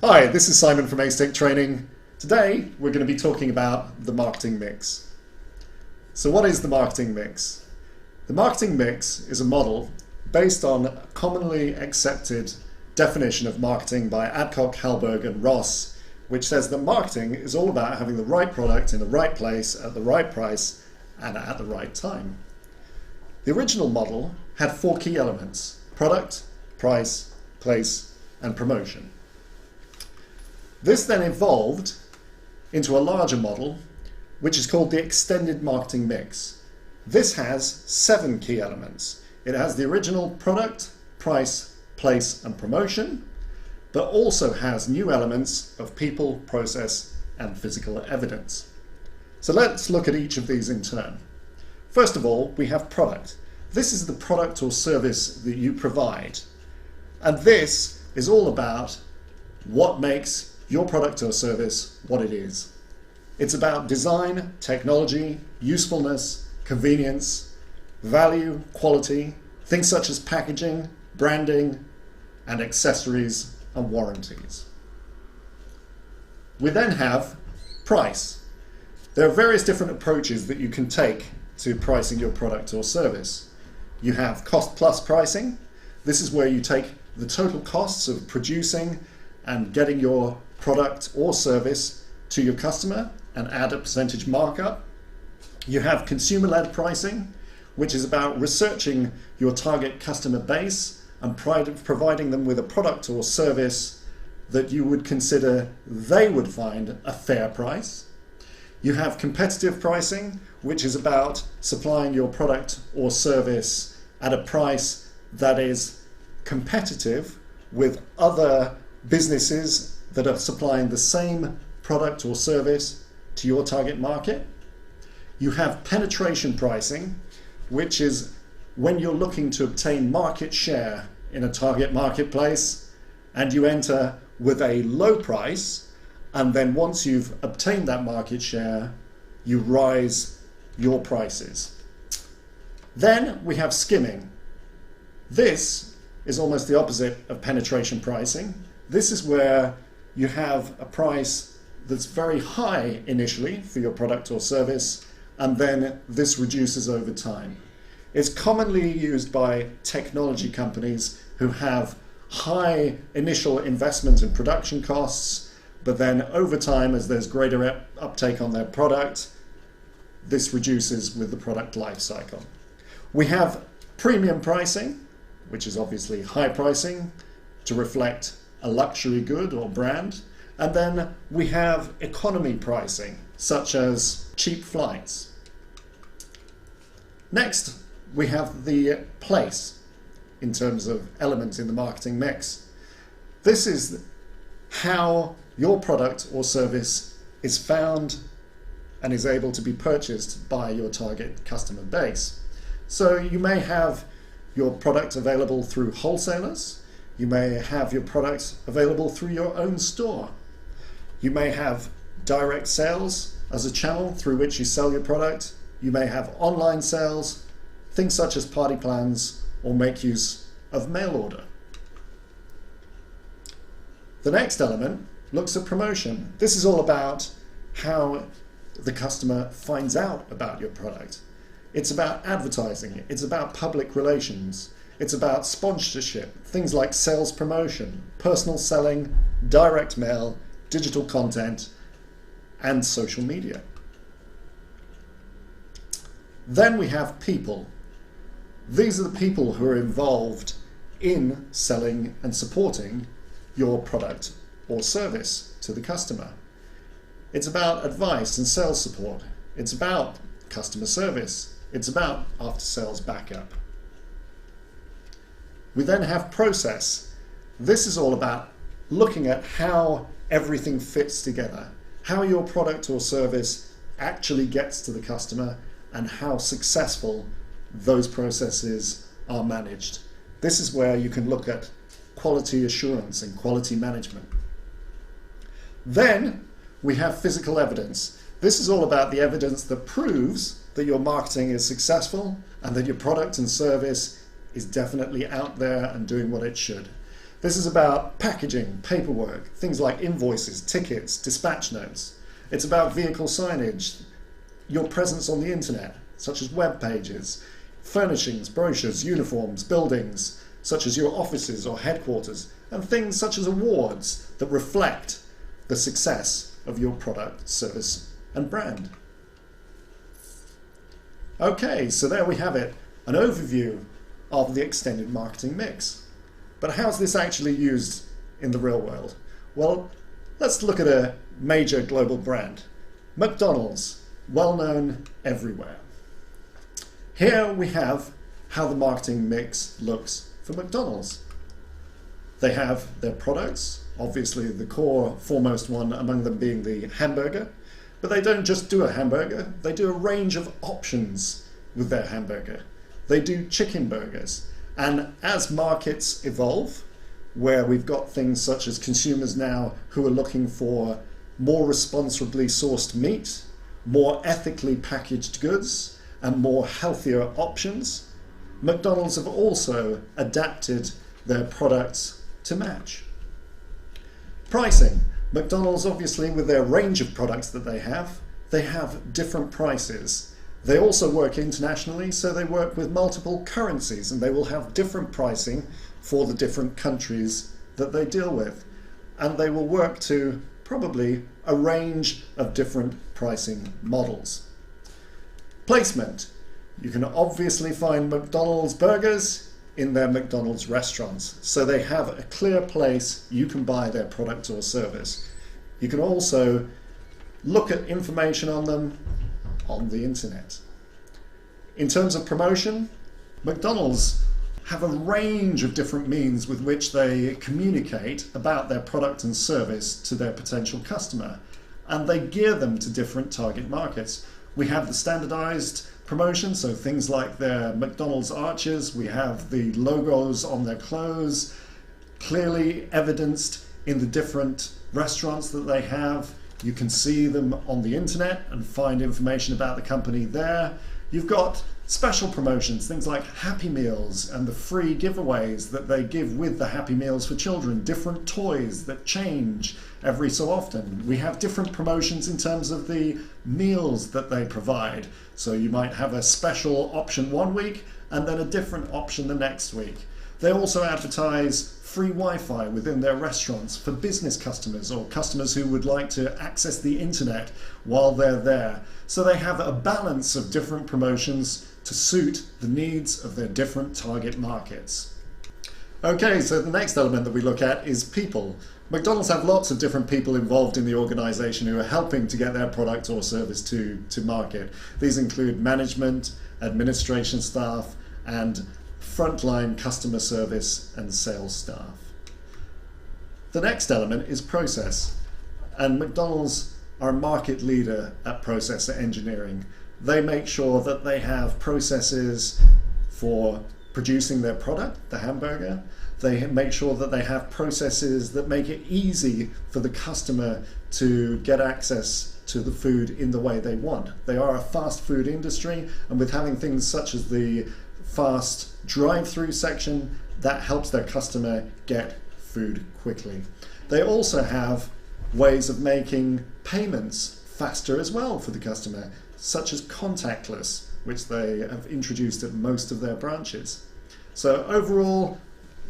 Hi, this is Simon from Atack Training. Today we're going to be talking about the marketing mix. So what is the marketing mix? The marketing mix is a model based on a commonly accepted definition of marketing by Atack, Halberg and Ross, which says that marketing is all about having the right product in the right place at the right price and at the right time. The original model had four key elements: product, price, place and promotion. This then evolved into a larger model, which is called the extended marketing mix. This has 7 key elements. It has the original product, price, place, and promotion, but also has new elements of people, process, and physical evidence. So let's look at each of these in turn. First of all, we have product. This is the product or service that you provide. And this is all about what makes your product or service what it is. It's about design, technology, usefulness, convenience, value, quality, things such as packaging, branding, and accessories and warranties. We then have price. There are various different approaches that you can take to pricing your product or service. You have cost plus pricing. This is where you take the total costs of producing and getting your product or service to your customer and add a percentage markup. You have consumer-led pricing, which is about researching your target customer base and providing them with a product or service that you would consider they would find a fair price. You have competitive pricing, which is about supplying your product or service at a price that is competitive with other businesses that are supplying the same product or service to your target market. You have penetration pricing, which is when you're looking to obtain market share in a target marketplace and you enter with a low price, and then once you've obtained that market share, you rise your prices. Then we have skimming. This is almost the opposite of penetration pricing. This is where you have a price that's very high initially for your product or service, and then this reduces over time. It's commonly used by technology companies who have high initial investment in production costs, but then over time, as there's greater uptake on their product, this reduces with the product life cycle. We have premium pricing, which is obviously high pricing to reflect a luxury good or brand. And then we have economy pricing, such as cheap flights. Next, we have the place in terms of elements in the marketing mix. This is how your product or service is found and is able to be purchased by your target customer base. So you may have your product available through wholesalers. You may have your products available through your own store. You may have direct sales as a channel through which you sell your product. You may have online sales, things such as party plans, or make use of mail order. The next element looks at promotion. This is all about how the customer finds out about your product. It's about advertising. It's about public relations. It's about sponsorship, things like sales promotion, personal selling, direct mail, digital content, and social media. Then we have people. These are the people who are involved in selling and supporting your product or service to the customer. It's about advice and sales support. It's about customer service. It's about after-sales backup. We then have process. This is all about looking at how everything fits together, how your product or service actually gets to the customer, and how successful those processes are managed. This is where you can look at quality assurance and quality management. Then we have physical evidence. This is all about the evidence that proves that your marketing is successful and that your product and service is definitely out there and doing what it should. This is about packaging, paperwork, things like invoices, tickets, dispatch notes. It's about vehicle signage, your presence on the internet, such as web pages, furnishings, brochures, uniforms, buildings, such as your offices or headquarters, and things such as awards that reflect the success of your product, service, and brand. Okay, so there we have it, an overview of the extended marketing mix. But how's this actually used in the real world? Well, let's look at a major global brand. McDonald's, well known everywhere. Here we have how the marketing mix looks for McDonald's. They have their products, obviously the core foremost one among them being the hamburger, but they don't just do a hamburger, they do a range of options with their hamburger. They do chicken burgers. And as markets evolve, where we've got things such as consumers now who are looking for more responsibly sourced meat, more ethically packaged goods, and more healthier options, McDonald's have also adapted their products to match. Pricing. McDonald's, obviously, with their range of products that they have different prices. They also work internationally, so they work with multiple currencies, and they will have different pricing for the different countries that they deal with. And they will work to probably a range of different pricing models. Placement. You can obviously find McDonald's burgers in their McDonald's restaurants, so they have a clear place you can buy their product or service. You can also look at information on them on the internet. In terms of promotion, McDonald's have a range of different means with which they communicate about their product and service to their potential customer, and they gear them to different target markets. We have the standardized promotion, so things like their McDonald's arches, we have the logos on their clothes, clearly evidenced in the different restaurants that they have. You can see them on the internet and find information about the company there. You've got special promotions, things like Happy Meals and the free giveaways that they give with the Happy Meals for children, different toys that change every so often. We have different promotions in terms of the meals that they provide. So you might have a special option one week and then a different option the next week. They also advertise free Wi-Fi within their restaurants for business customers or customers who would like to access the internet while they're there. So they have a balance of different promotions to suit the needs of their different target markets. Okay, so the next element that we look at is people. McDonald's have lots of different people involved in the organization who are helping to get their product or service to market. These include management, administration staff, and frontline customer service and sales staff. The next element is process, and McDonald's are a market leader at process engineering. They make sure that they have processes for producing their product, the hamburger. They make sure that they have processes that make it easy for the customer to get access to the food in the way they want. They are a fast food industry, and with having things such as the fast drive-through section, that helps their customer get food quickly. They also have ways of making payments faster as well for the customer, such as contactless, which they have introduced at most of their branches. So overall,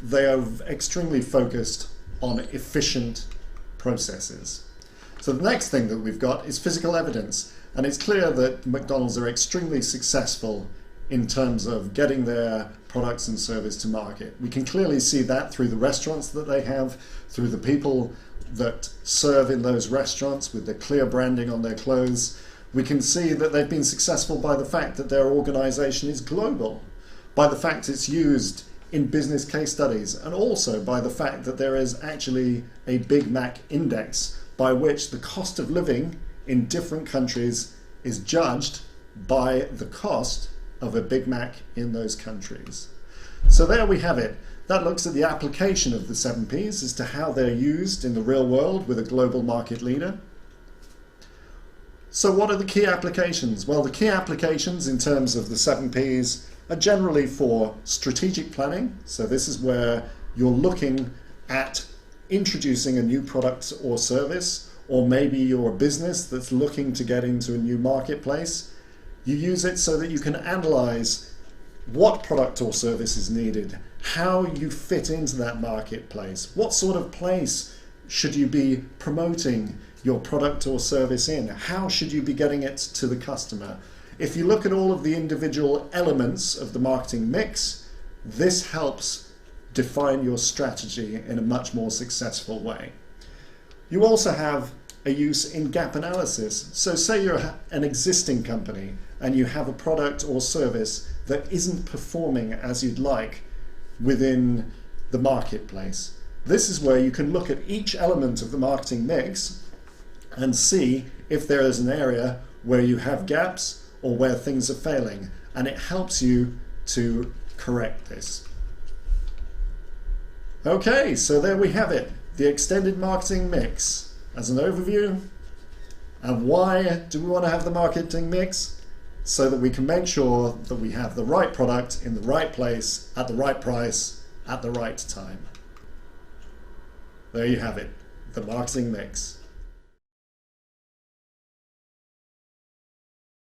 they are extremely focused on efficient processes. So the next thing that we've got is physical evidence, and it's clear that McDonald's are extremely successful in terms of getting their products and service to market. We can clearly see that through the restaurants that they have, through the people that serve in those restaurants with the clear branding on their clothes. We can see that they've been successful by the fact that their organization is global, by the fact it's used in business case studies, and also by the fact that there is actually a Big Mac index by which the cost of living in different countries is judged by the cost of a Big Mac in those countries. So there we have it. That looks at the application of the 7 Ps as to how they're used in the real world with a global market leader. So what are the key applications? Well, the key applications in terms of the 7 Ps are generally for strategic planning. So this is where you're looking at introducing a new product or service, or maybe you're a business that's looking to get into a new marketplace. You use it so that you can analyze what product or service is needed, how you fit into that marketplace, what sort of place should you be promoting your product or service in, how should you be getting it to the customer. If you look at all of the individual elements of the marketing mix, this helps define your strategy in a much more successful way. You also have a use in gap analysis. So say you're an existing company and you have a product or service that isn't performing as you'd like within the marketplace. This is where you can look at each element of the marketing mix and see if there is an area where you have gaps or where things are failing, and it helps you to correct this. Okay, so there we have it, the extended marketing mix as an overview. And why do we want to have the marketing mix? So that we can make sure that we have the right product in the right place, at the right price, at the right time. There you have it, the marketing mix.